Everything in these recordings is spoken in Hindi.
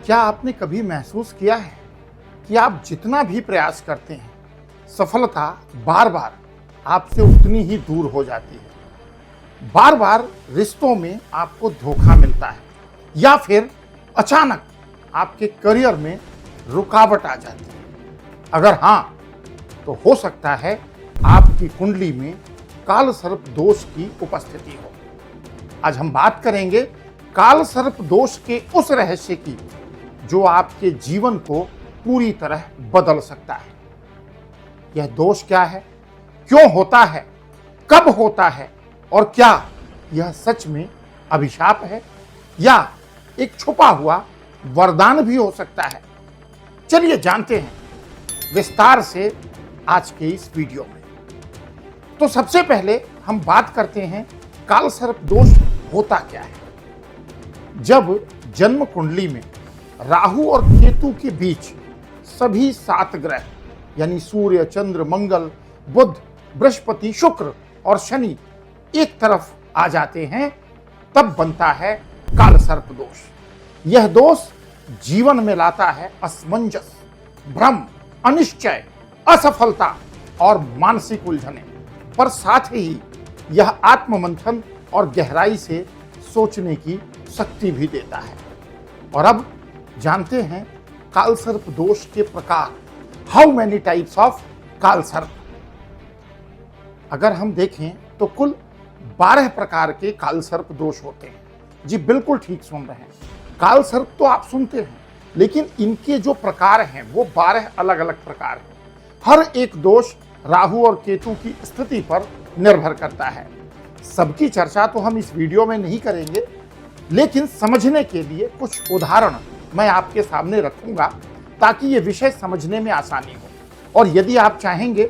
क्या आपने कभी महसूस किया है कि आप जितना भी प्रयास करते हैं, सफलता बार बार आपसे उतनी ही दूर हो जाती है। बार बार रिश्तों में आपको धोखा मिलता है या फिर अचानक आपके करियर में रुकावट आ जाती है। अगर हाँ, तो हो सकता है आपकी कुंडली में काल सर्प दोष की उपस्थिति हो। आज हम बात करेंगे काल सर्प दोष के उस रहस्य की जो आपके जीवन को पूरी तरह बदल सकता है। यह दोष क्या है, क्यों होता है, कब होता है और क्या यह सच में अभिशाप है या एक छुपा हुआ वरदान भी हो सकता है। चलिए जानते हैं विस्तार से आज के इस वीडियो में। तो सबसे पहले हम बात करते हैं काल सर्प दोष होता क्या है। जब जन्म कुंडली में राहु और केतु के बीच सभी 7 ग्रह यानी सूर्य, चंद्र, मंगल, बुध, बृहस्पति, शुक्र और शनि एक तरफ आ जाते हैं, तब बनता है काल सर्प दोष। यह दोष जीवन में लाता है असमंजस, भ्रम, अनिश्चय, असफलता और मानसिक उलझने, पर साथ ही यह आत्ममंथन और गहराई से सोचने की शक्ति भी देता है। और अब जानते हैं काल सर्प दोष के प्रकार। हाउ मेनी टाइप्स ऑफ काल सर्प। अगर हम देखें तो कुल 12 प्रकार के काल सर्प दोष होते हैं। जी बिल्कुल ठीक सुन रहे हैं। काल सर्प तो आप सुनते हैं, लेकिन इनके जो प्रकार हैं वो 12 अलग अलग प्रकार हैं। हर एक दोष राहु और केतु की स्थिति पर निर्भर करता है। सबकी चर्चा तो हम इस वीडियो में नहीं करेंगे, लेकिन समझने के लिए कुछ उदाहरण मैं आपके सामने रखूंगा ताकि ये विषय समझने में आसानी हो। और यदि आप चाहेंगे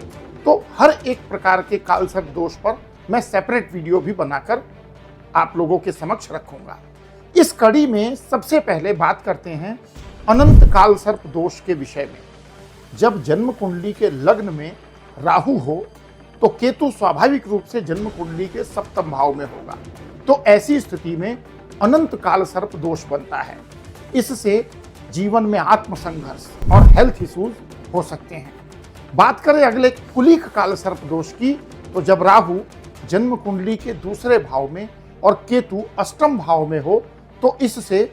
तो हर एक प्रकार के काल सर्प दोष पर मैं सेपरेट वीडियो भी बनाकर आप लोगों के समक्ष रखूंगा। इस कड़ी में सबसे पहले बात करते हैं अनंत काल सर्प दोष के विषय में। जब जन्म कुंडली के लग्न में राहु हो तो केतु स्वाभाविक रूप से जन्म कुंडली के सप्तम भाव में होगा, तो ऐसी स्थिति में अनंत काल सर्प दोष बनता है। इससे जीवन में आत्मसंघर्ष और हेल्थ इश्यूज हो सकते हैं। बात करें अगले कुलिक काल सर्प दोष की, तो जब राहु जन्म कुंडली के दूसरे भाव में और केतु अष्टम भाव में हो तो इससे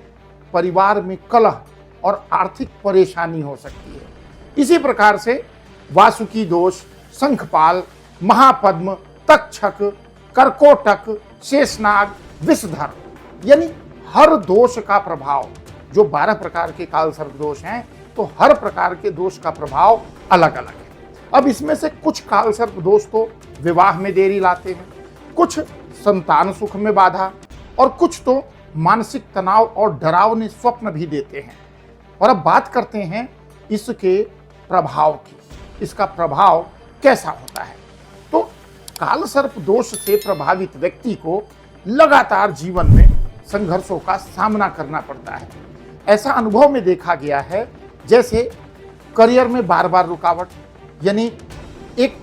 परिवार में कलह और आर्थिक परेशानी हो सकती है। इसी प्रकार से वासुकी दोष, शंखपाल, महापद्म, तक्षक, कर्कोटक, शेषनाग, विषधर, यानी हर दोष का प्रभाव, जो 12 प्रकार के काल सर्प दोष हैं, तो हर प्रकार के दोष का प्रभाव अलग अलग है। अब इसमें से कुछ काल सर्प दोष तो विवाह में देरी लाते हैं, कुछ संतान सुख में बाधा और कुछ तो मानसिक तनाव और डरावने स्वप्न भी देते हैं। और अब बात करते हैं इसके प्रभाव की। इसका प्रभाव कैसा होता है। तो काल सर्प दोष से प्रभावित व्यक्ति को लगातार जीवन में संघर्षों का सामना करना पड़ता है। ऐसा अनुभव में देखा गया है जैसे करियर में बार बार रुकावट, यानी एक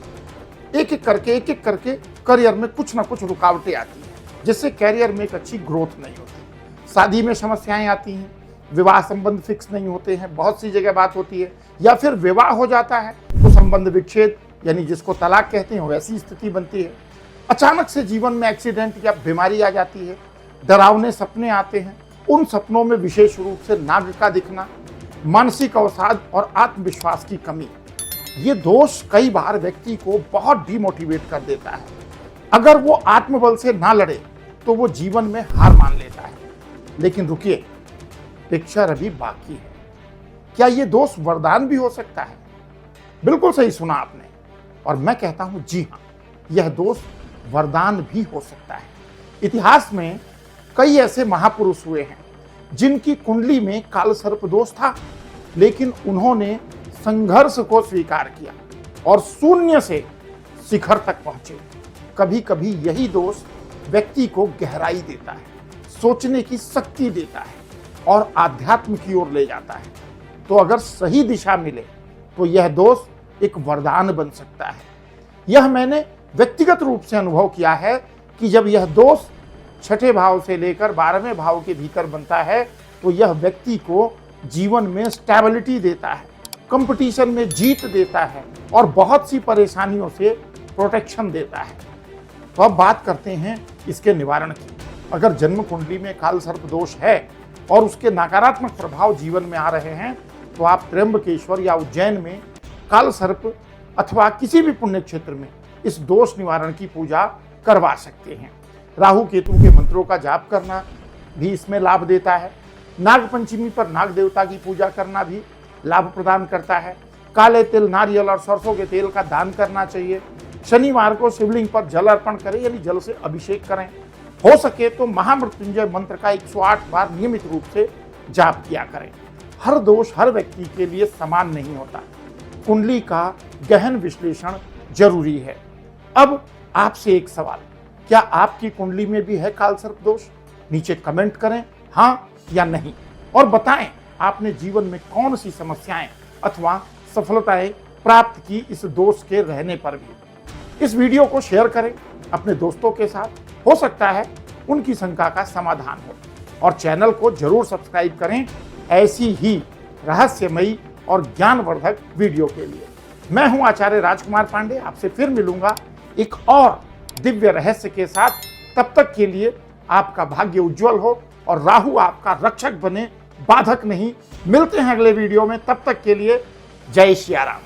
एक करके करियर में कुछ ना कुछ रुकावटें आती हैं, जिससे करियर में एक अच्छी ग्रोथ नहीं होती। शादी में समस्याएं आती हैं, विवाह संबंध फिक्स नहीं होते हैं, बहुत सी जगह बात होती है, या फिर विवाह हो जाता है तो संबंध विच्छेद यानी जिसको तलाक कहते हैं वैसी स्थिति बनती है। अचानक से जीवन में एक्सीडेंट या बीमारी आ जाती है, डरावने सपने आते हैं, उन सपनों में विशेष रूप से नाग का दिखना, मानसिक अवसाद और आत्मविश्वास की कमी। ये दोष कई बार व्यक्ति को बहुत डिमोटिवेट कर देता है। अगर वो आत्मबल से ना लड़े तो वो जीवन में हार मान लेता है। लेकिन रुकिए, पिक्चर अभी बाकी है। क्या ये दोष वरदान भी हो सकता है? बिल्कुल सही सुना आपने, और मैं कहता हूं जी हां, यह दोष वरदान भी हो सकता है। इतिहास में कई ऐसे महापुरुष हुए हैं जिनकी कुंडली में काल सर्प दोष था, लेकिन उन्होंने संघर्ष को स्वीकार किया और शून्य से शिखर तक पहुंचे। कभी कभी यही दोष व्यक्ति को गहराई देता है, सोचने की शक्ति देता है और आध्यात्म की ओर ले जाता है। तो अगर सही दिशा मिले तो यह दोष एक वरदान बन सकता है। यह मैंने व्यक्तिगत रूप से अनुभव किया है कि जब यह दोष 6ठे भाव से लेकर 12वें भाव के भीतर बनता है तो यह व्यक्ति को जीवन में स्टेबिलिटी देता है, कंपटीशन में जीत देता है और बहुत सी परेशानियों से प्रोटेक्शन देता है। तो अब बात करते हैं इसके निवारण की। अगर जन्म कुंडली में काल सर्प दोष है और उसके नकारात्मक प्रभाव जीवन में आ रहे हैं तो आप त्र्यंबकेश्वर या उज्जैन में काल सर्प अथवा किसी भी पुण्य क्षेत्र में इस दोष निवारण की पूजा करवा सकते हैं। राहु केतु के मंत्रों का जाप करना भी इसमें लाभ देता है। नाग पंचमी पर नाग देवता की पूजा करना भी लाभ प्रदान करता है। काले तिल, नारियल और सरसों के तेल का दान करना चाहिए। शनिवार को शिवलिंग पर जल अर्पण करें, यानी जल से अभिषेक करें। हो सके तो महामृत्युंजय मंत्र का 108 बार नियमित रूप से जाप किया करें। हर दोष हर व्यक्ति के लिए समान नहीं होता, कुंडली का गहन विश्लेषण जरूरी है। अब आपसे एक सवाल, क्या आपकी कुंडली में भी है काल सर्प दोष? नीचे कमेंट करें हाँ या नहीं, और बताएं आपने जीवन में कौन सी समस्याएं अथवा सफलताएं प्राप्त की इस दोष के रहने पर भी। इस वीडियो को शेयर करें अपने दोस्तों के साथ, हो सकता है उनकी शंका का समाधान हो। और चैनल को जरूर सब्सक्राइब करें ऐसी ही रहस्यमयी और ज्ञानवर्धक वीडियो के लिए। मैं हूं आचार्य राजकुमार पांडे, आपसे फिर मिलूंगा एक और दिव्य रहस्य के साथ। तब तक के लिए आपका भाग्य उज्जवल हो और राहु आपका रक्षक बने, बाधक नहीं। मिलते हैं अगले वीडियो में, तब तक के लिए जय श्री राम।